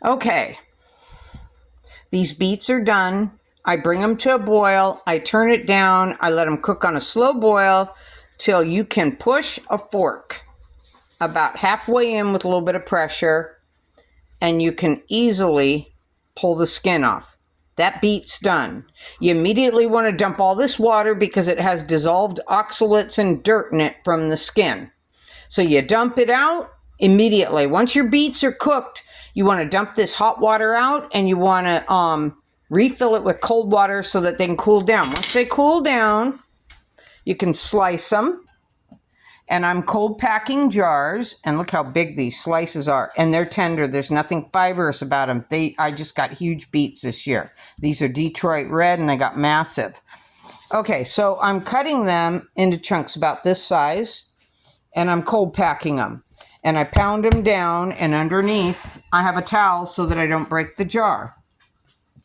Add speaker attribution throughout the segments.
Speaker 1: Okay, these beets are done. I bring them to a boil. I turn it down. I let them cook on a slow boil till you can push a fork about halfway in with a little bit of pressure, and you can easily pull the skin off. That beet's done. You immediately want to dump all this water because it has dissolved oxalates and dirt in it from the skin. So you dump it out immediately. Once your beets are cooked, you want to dump this hot water out, and you want to refill it with cold water so that they can cool down. Once they cool down, you can slice them. And I'm cold packing jars, and look how big these slices are. And they're tender. There's nothing fibrous about them. I just got huge beets this year. These are Detroit red, and they got massive. Okay, so I'm cutting them into chunks about this size, and I'm cold packing them. And I pound them down, and underneath, I have a towel so that I don't break the jar.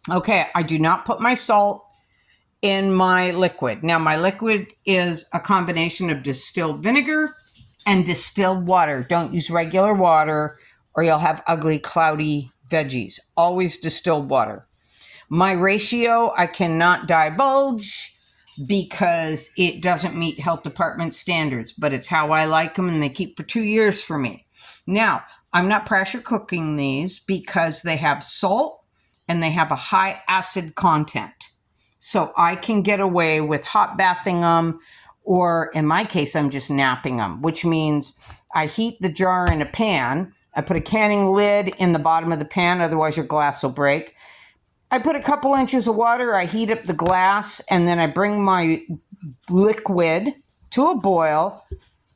Speaker 1: Okay, I do not put my salt in my liquid. Now, my liquid is a combination of distilled vinegar and distilled water. Don't use regular water or you'll have ugly, cloudy veggies. Always distilled water. My ratio, I cannot divulge because it doesn't meet health department standards, but it's how I like them, and they keep for 2 years for me. Now, I'm not pressure cooking these because they have salt and they have a high acid content. So I can get away with hot bathing them, or in my case, I'm just napping them, which means I heat the jar in a pan. I put a canning lid in the bottom of the pan, otherwise your glass will break. I put a couple inches of water, I heat up the glass, and then I bring my liquid to a boil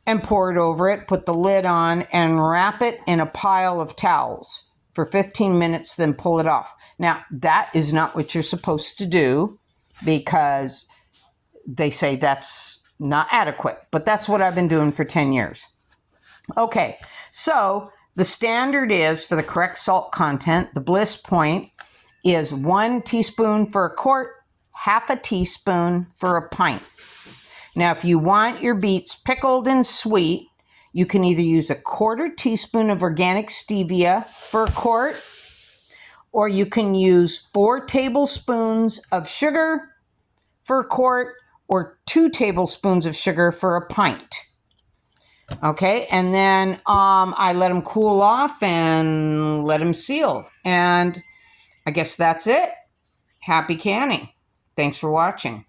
Speaker 1: and pour it over it, put the lid on, and wrap it in a pile of towels for 15 minutes, then pull it off. Now, that is not what you're supposed to do, because they say that's not adequate, but that's what I've been doing for 10 years. Okay, so the standard is for the correct salt content, the bliss point is 1 teaspoon for a quart, half a teaspoon for a pint. Now, if you want your beets pickled and sweet, you can either use a 1/4 teaspoon of organic stevia for a quart, or you can use 4 tablespoons of sugar for a quart, or 2 tablespoons of sugar for a pint. Okay, and then I let them cool off and let them seal. And I guess that's it. Happy canning. Thanks for watching.